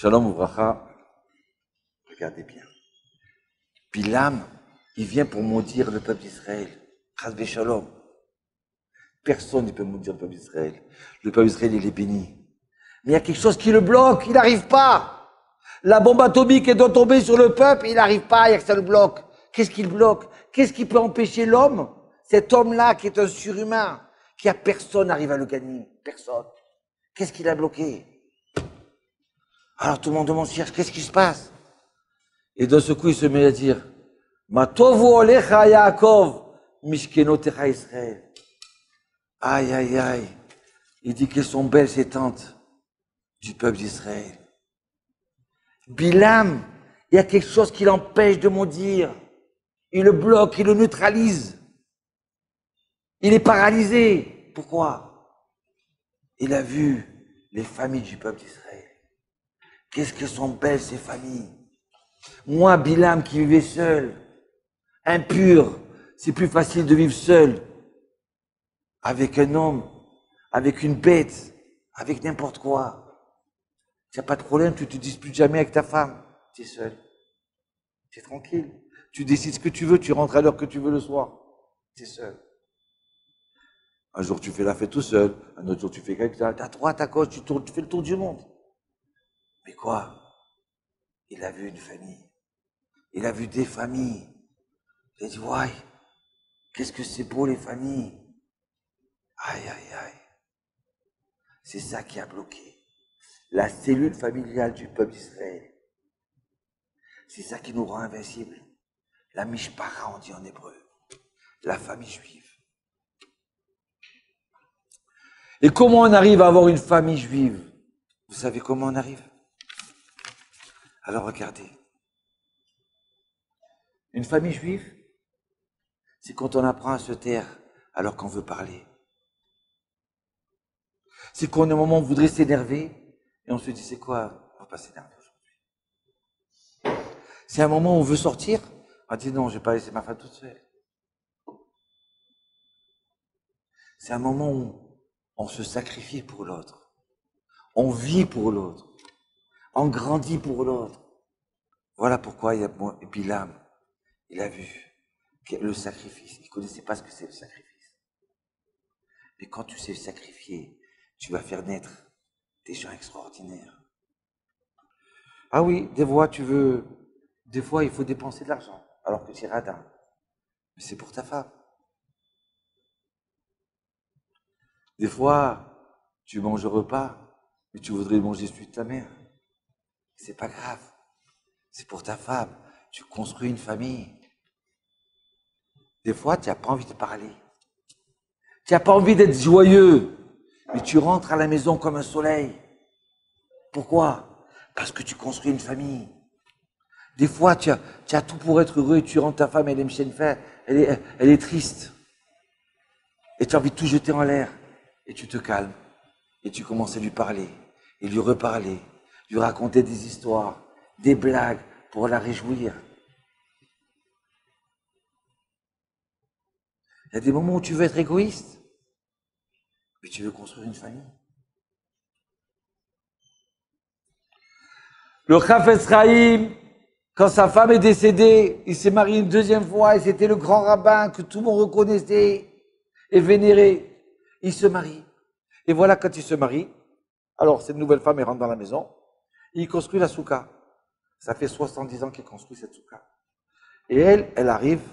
Shalom Ouvracha, regardez bien. Bilam, il vient pour maudire le peuple d'Israël. Chas Shalom. Personne ne peut maudire le peuple d'Israël. Le peuple d'Israël, il est béni. Mais il y a quelque chose qui le bloque, il n'arrive pas. La bombe atomique est doit tomber sur le peuple, il n'arrive pas, il y a que ça le bloque. Qu'est-ce qui le bloque? Qu'est-ce qui peut empêcher l'homme? Cet homme-là qui est un surhumain, qui a personne n'arrive à le gagner. Personne. Qu'est-ce qui l'a bloqué? Alors tout le monde demande, qu'est-ce qui se passe? Et d'un seul coup, il se met à dire, Ma tovu olecha Yaakov, mishkenotecha Israël. Aïe, aïe, aïe. Il dit qu'elles sont belles ces tentes du peuple d'Israël. Bilam, il y a quelque chose qui l'empêche de maudire. Il le bloque, il le neutralise. Il est paralysé. Pourquoi? Il a vu les familles du peuple d'Israël. Qu'est-ce que sont belles ces familles? Moi, Bilam, qui vivais seul, impur, c'est plus facile de vivre seul, avec un homme, avec une bête, avec n'importe quoi. Tu n'as pas de problème, tu ne te disputes jamais avec ta femme, tu es seul. Tu es tranquille. Tu décides ce que tu veux, tu rentres à l'heure que tu veux le soir. Tu es seul. Un jour, tu fais la fête tout seul, un autre jour, tu fais quelque chose, à droite, à gauche, tu fais le tour du monde. Mais quoi? Il a vu une famille. Il a vu des familles. Il a dit, ouais, qu'est-ce que c'est beau les familles. Aïe, aïe, aïe. C'est ça qui a bloqué. La cellule familiale du peuple d'Israël. C'est ça qui nous rend invincibles. La mishpara, on dit en hébreu. La famille juive. Et comment on arrive à avoir une famille juive? Vous savez comment on arrive? Alors regardez. Une famille juive, c'est quand on apprend à se taire alors qu'on veut parler. C'est quand à un moment on voudrait s'énerver et on se dit c'est quoi? On va pas s'énerver aujourd'hui. C'est un moment où on veut sortir, on dit non, je vais pas laisser ma femme toute seule. C'est un moment où on se sacrifie pour l'autre. On vit pour l'autre. On grandit pour l'autre. Voilà pourquoi il y a Bilam. Il a vu le sacrifice. Il ne connaissait pas ce que c'est le sacrifice. Mais quand tu sais sacrifier, tu vas faire naître des gens extraordinaires. Ah oui, des fois il faut dépenser de l'argent, alors que tu es radin. Mais c'est pour ta femme. Des fois, tu manges au repas, mais tu voudrais manger celui de ta mère. C'est pas grave. C'est pour ta femme. Tu construis une famille. Des fois, tu n'as pas envie de parler. Tu n'as pas envie d'être joyeux. Mais tu rentres à la maison comme un soleil. Pourquoi? Parce que tu construis une famille. Des fois, tu as tout pour être heureux et tu rentres, ta femme, elle aime faire, elle est triste. Et tu as envie de tout jeter en l'air. Et tu te calmes. Et tu commences à lui parler. Et lui reparler. Lui raconter des histoires, des blagues pour la réjouir. Il y a des moments où tu veux être égoïste. Mais tu veux construire une famille. Le Chafetz Chaim, quand sa femme est décédée, il s'est marié une deuxième fois et c'était le grand rabbin que tout le monde reconnaissait et vénérait. Il se marie. Et voilà, quand il se marie, alors cette nouvelle femme, elle rentre dans la maison, et il construit la soukha. Ça fait 70 ans qu'il construit cette soukha. Et elle arrive,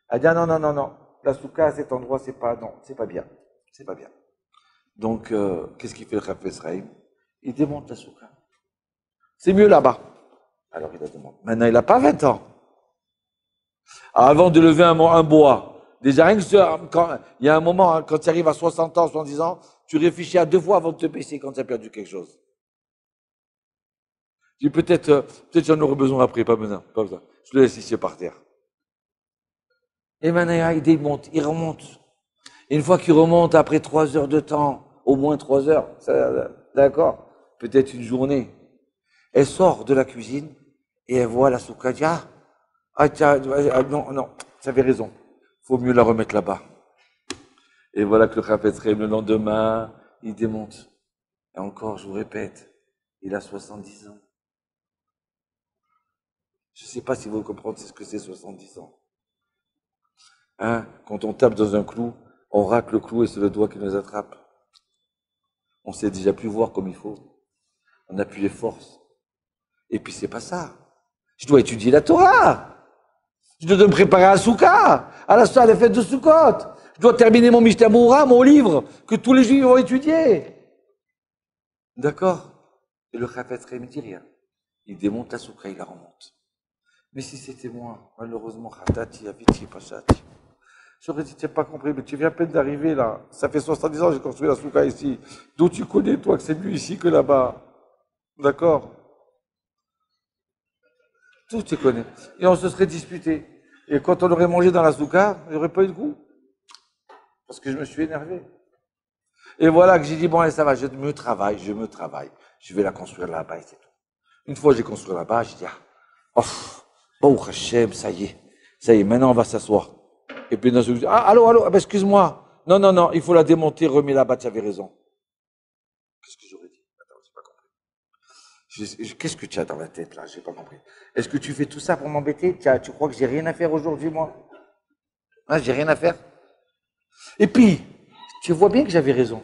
elle dit, ah, non, non, non, non, la soukha à cet endroit, c'est pas bien. C'est pas bien. Donc, qu'est-ce qu'il fait le Chafetz Chaim? Il démonte la soukha. C'est mieux là-bas. Alors il la demande. Maintenant, il n'a pas 20 ans. Avant de lever un bois, déjà rien que quand il y a un moment, quand tu arrives à 60 ans, 70 ans, tu réfléchis à 2 fois avant de te baisser quand tu as perdu quelque chose. Tu dis peut-être j'en aurai besoin après, pas besoin. Je le laisse ici par terre. Et maintenant, il démonte, il remonte. Et une fois qu'il remonte, après 3 heures de temps, au moins 3 heures, d'accord, peut-être une journée, elle sort de la cuisine et elle voit la soukha. Non, tu avais raison. Faut mieux la remettre là-bas. Et voilà que le Chafetz Chaim, le lendemain, il démonte. Et encore, je vous répète, il a 70 ans. Je ne sais pas si vous comprenez ce que c'est 70 ans. Hein? Quand on tape dans un clou, on rate le clou et c'est le doigt qui nous attrape. On sait déjà plus voir comme il faut. On n'a plus les forces. Et puis c'est pas ça. Je dois étudier la Torah. Je dois me préparer à Souka, à la fête de Sukkot. Je dois terminer mon Mishnah Moura, mon livre, que tous les juifs vont étudier. D'accord? Et le Chafetz Chaim ne dit rien. Il démonte la Souka, il la remonte. Mais si c'était moi, malheureusement, Hatati, Aviti, Pachati. J'aurais dit, tu n'as pas compris, mais tu viens à peine d'arriver là. Ça fait 70 ans que j'ai construit la Souka ici. D'où tu connais, toi, que c'est mieux ici que là-bas. D'accord? Tout tu connais. Et on se serait disputé. Et quand on aurait mangé dans la Souka, il n'y aurait pas eu de goût. Parce que je me suis énervé. Et voilà que j'ai dit, bon, allez, ça va, je me travaille. Je vais la construire là-bas et c'est tout. Une fois que j'ai construit là-bas, j'ai dit, oh, Hachem, ça y est, maintenant on va s'asseoir. Et puis, allô, excuse-moi. Non, il faut la démonter, remets là-bas, tu avais raison. Qu'est-ce que j'aurais dit? Attends, j'ai pas compris. Qu'est-ce que tu as dans la tête là? J'ai pas compris. Est-ce que tu fais tout ça pour m'embêter? Tu crois que j'ai rien à faire aujourd'hui, moi? Hein, j'ai rien à faire? Et puis, tu vois bien que j'avais raison.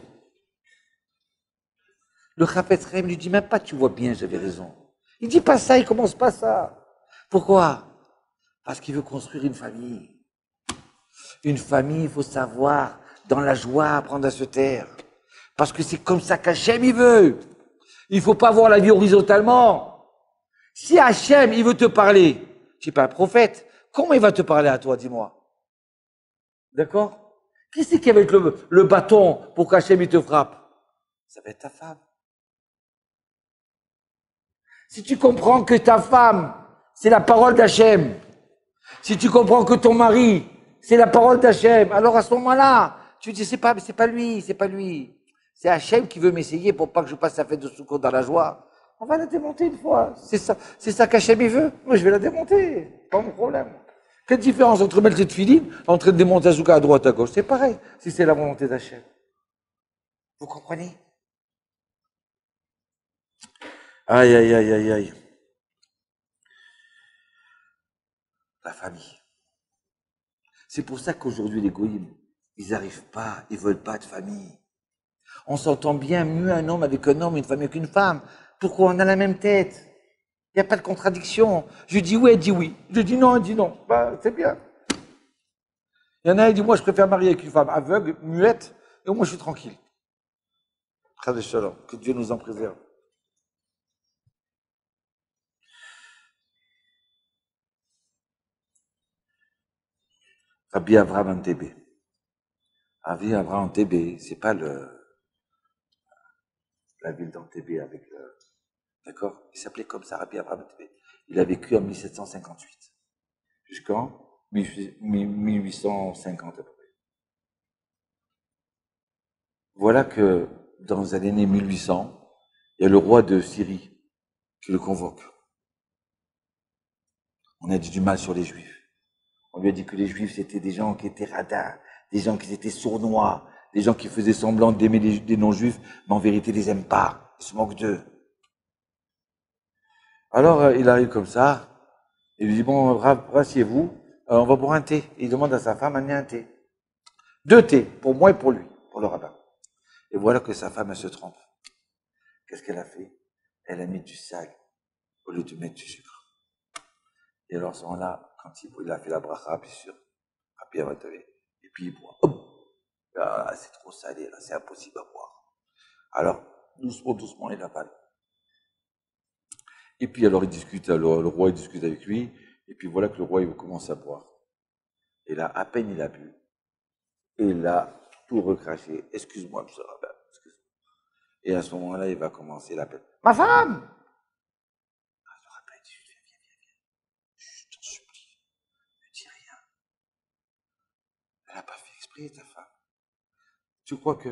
Le Chafetz Chaim lui dit même pas, tu vois bien, j'avais raison. Il dit pas ça, il commence pas ça. Pourquoi? Parce qu'il veut construire une famille. Une famille, il faut savoir, dans la joie, apprendre à se taire. Parce que c'est comme ça qu'Hachem, il veut. Il faut pas voir la vie horizontalement. Si Hachem, il veut te parler, tu n'es pas un prophète, comment il va te parler à toi, dis-moi? D'accord? Qui c'est qui va avec le bâton pour qu'Hachem, il te frappe? Ça va être ta femme. Si tu comprends que ta femme, c'est la parole d'Hachem, si tu comprends que ton mari, c'est la parole d'Hachem, alors à ce moment-là, tu dis, c'est pas lui. C'est Hachem qui veut m'essayer pour pas que je passe la fête de Sukkot dans la joie. On va la démonter une fois. C'est ça qu'Hachem il veut. Moi, je vais la démonter. Pas mon problème. Quelle différence entre mettre cette filine, en train de démonter la Sukkot à droite, à gauche? C'est pareil, si c'est la volonté d'Hachem. Vous comprenez? Aïe. La famille. C'est pour ça qu'aujourd'hui, les goïms, ils n'arrivent pas, ils veulent pas de famille. On s'entend bien mieux un homme avec un homme, une femme avec une femme. Pourquoi? On a la même tête. Il n'y a pas de contradiction. Je dis oui, elle dit oui. Je dis non, elle dit non. Bah, c'est bien. Il y en a un qui dit, moi, je préfère marier avec une femme aveugle, muette, et moi, je suis tranquille. Que Dieu nous en préserve. Rabbi Avraham Antébé. Rabbi Avraham Antébé, c'est pas la ville d'Antébé avec le... D'accord? Il s'appelait comme ça, Rabbi Avraham Antébé. Il a vécu en 1758. Jusqu'en 1850 à peu près. Voilà que dans les années 1800, il y a le roi de Syrie qui le convoque. On a dit du mal sur les Juifs. On lui a dit que les Juifs, c'était des gens qui étaient radins, des gens qui étaient sournois, des gens qui faisaient semblant d'aimer des non-juifs, mais en vérité, ils les aiment pas. Ils se moquent d'eux. Alors, il arrive comme ça, il lui dit, bon, rassieds-vous, on va boire un thé. Il demande à sa femme, amenez un thé. 2 thés, pour moi et pour lui, pour le rabbin. Et voilà que sa femme, elle se trompe. Qu'est-ce qu'elle a fait? Elle a mis du sel au lieu de mettre du sucre. Et alors, à ce moment-là, quand il a fait la bracha, bien sûr, et puis il boit. Ah, c'est trop salé, là, c'est impossible à boire. Alors, doucement, il avale. Et puis alors, il discute, le roi, il discute avec lui, et puis voilà que le roi, il commence à boire. Et là, à peine il a bu, et il a tout recraché. Excuse-moi, monsieur rabbin, excuse-moi. Et à ce moment-là, il va commencer l'appel. Ma femme! Le rabbin dit, viens. Je t'en supplie, ne dis rien. Elle n'a pas fait exprès, ta femme. Tu crois que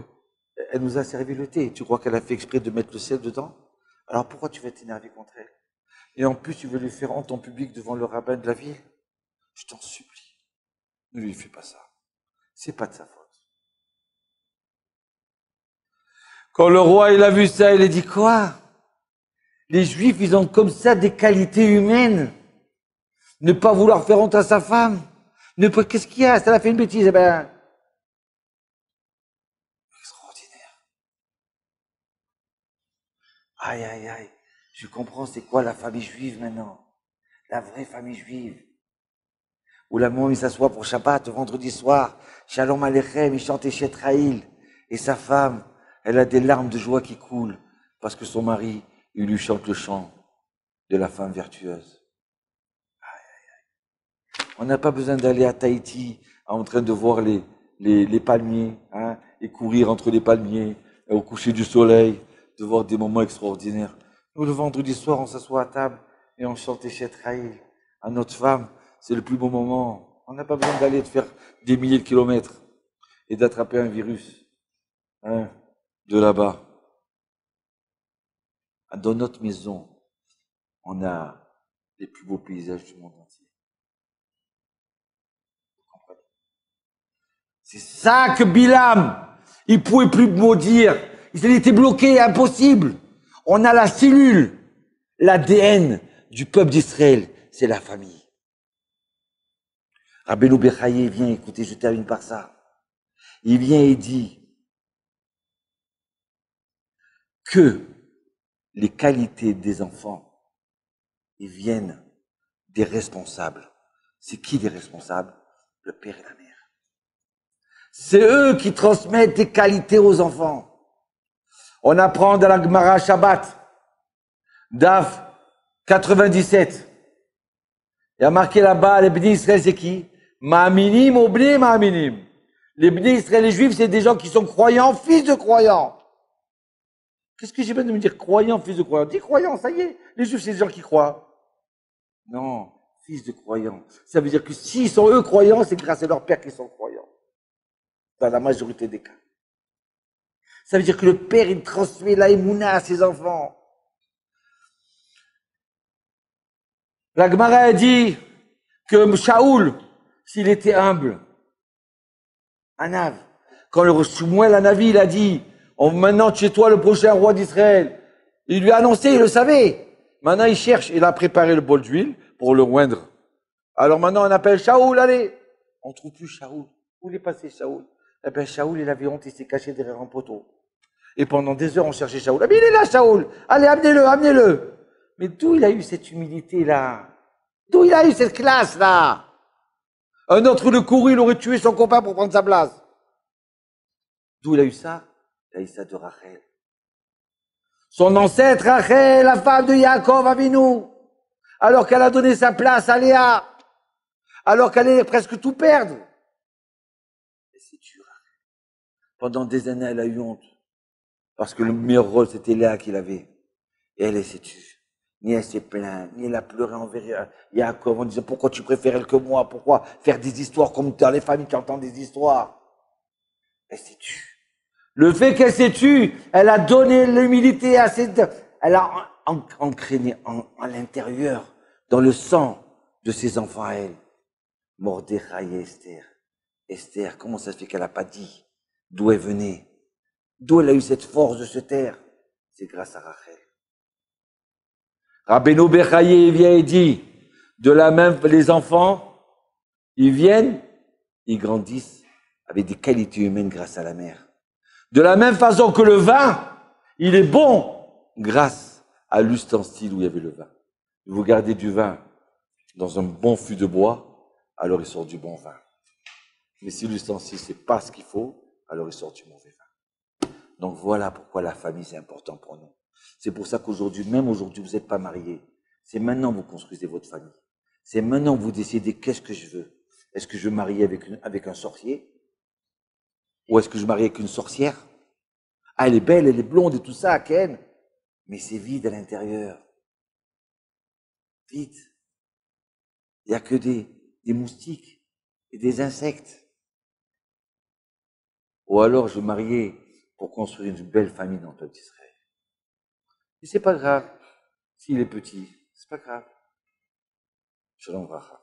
elle nous a servi le thé? Tu crois qu'elle a fait exprès de mettre le sel dedans? Alors pourquoi tu vas t'énerver contre elle? Et en plus, tu veux lui faire honte en public devant le rabbin de la ville? Je t'en supplie. Ne lui fais pas ça. C'est pas de sa faute. Quand le roi, il a vu ça, il a dit quoi? Les Juifs, ils ont comme ça des qualités humaines. Ne pas vouloir faire honte à sa femme. Qu'est-ce qu'il y a? Elle a fait une bêtise, eh ben. Extraordinaire. Aïe, aïe, aïe. Je comprends c'est quoi la famille juive maintenant. La vraie famille juive. Où la maman, il s'assoit pour Shabbat, vendredi soir. Shalom Aleichem, il chante Eshet Raïl. Et sa femme, elle a des larmes de joie qui coulent. Parce que son mari, il lui chante le chant de la femme vertueuse. On n'a pas besoin d'aller à Tahiti en train de voir les palmiers, hein, et courir entre les palmiers, au coucher du soleil, de voir des moments extraordinaires. Nous, le vendredi soir, on s'assoit à table et on chante Eshet Raïl. À notre femme, c'est le plus beau moment. On n'a pas besoin d'aller faire des milliers de kilomètres et d'attraper un virus, hein, de là-bas. Dans notre maison, on a les plus beaux paysages du monde entier. C'est ça que Bilam, il pouvait plus maudire. Il était bloqué, impossible. On a la cellule, l'ADN du peuple d'Israël, c'est la famille. Rabbeinu Bechaye vient, écoutez, je termine par ça. Il vient et dit que les qualités des enfants, ils viennent des responsables. C'est qui les responsables? Le père et la mère. C'est eux qui transmettent des qualités aux enfants. On apprend dans la Gemara Shabbat, Daf 97. Il y a marqué là-bas, les Bnei Israël, c'est qui? Ma'aminim ou Bnei Ma'aminim. Les Bnei Israël, les Juifs, c'est des gens qui sont croyants, fils de croyants. Qu'est-ce que j'ai besoin de me dire croyants, fils de croyants? Dis croyants, ça y est. Les Juifs, c'est des gens qui croient. Non, fils de croyants. Ça veut dire que s'ils sont eux croyants, c'est grâce à leur père qu'ils sont croyants. Dans la majorité des cas. Ça veut dire que le père, il transmet la émouna à ses enfants. La Gemara a dit que Shaoul, s'il était humble, Anav, quand le Shmuel Anavi, il a dit, maintenant chez toi le prochain roi d'Israël, il lui a annoncé, il le savait. Maintenant il cherche, il a préparé le bol d'huile pour le oindre. Alors maintenant on appelle Shaoul, allez. On ne trouve plus Shaoul. Où il est passé Shaoul? Eh bien Shaoul, il avait honte, il s'est caché derrière un poteau. Et pendant des heures on cherchait Shaoul. Ah mais il est là Shaoul, allez amenez-le, amenez-le. Mais d'où il a eu cette humilité-là? D'où il a eu cette classe-là? Un autre le couru, il aurait tué son copain pour prendre sa place. D'où il a eu ça? Il a eu ça de Rachel. Son ancêtre Rachel, la femme de Yaakov Avinu, alors qu'elle a donné sa place à Léa, alors qu'elle allait presque tout perdre. Elle s'est tue, Rachel. Pendant des années, elle a eu honte, parce que le meilleur rôle, c'était Léa qu'il avait. Et elle s'est tue. Ni elle s'est plainte, ni elle a pleuré envers Yaakov en disant pourquoi tu préfères elle que moi, pourquoi faire des histoires comme dans les familles qui entendent des histoires. Elle s'est tue. Le fait qu'elle s'est tue, elle a donné l'humilité à cette... Elle a entraîné à l'intérieur, dans le sang de ses enfants à elle. Mordechai et Esther. Esther, comment ça se fait qu'elle n'a pas dit d'où elle venait? D'où elle a eu cette force de se taire? C'est grâce à Rachel. Rabbeinu Bechaye vient et dit, de la même, les enfants, ils viennent, ils grandissent avec des qualités humaines grâce à la mère. De la même façon que le vin, il est bon grâce à l'ustensile où il y avait le vin. Vous gardez du vin dans un bon fût de bois, alors il sort du bon vin. Mais si l'ustensile, c'est pas ce qu'il faut, alors il sort du mauvais vin. Donc voilà pourquoi la famille, c'est important pour nous. C'est pour ça qu'aujourd'hui, même aujourd'hui, vous n'êtes pas mariés. C'est maintenant que vous construisez votre famille. C'est maintenant que vous décidez qu'est-ce que je veux. Est-ce que je veux marier avec un sorcier? Ou est-ce que je marie avec une sorcière? Ah, elle est belle, elle est blonde et tout ça, Ken. Mais c'est vide à l'intérieur. Vide. Il n'y a que des moustiques et des insectes. Ou alors je veux marier pour construire une belle famille dans le peuple d'Israël. Et c'est pas grave s'il est petit. C'est pas grave. Shalom Bracha.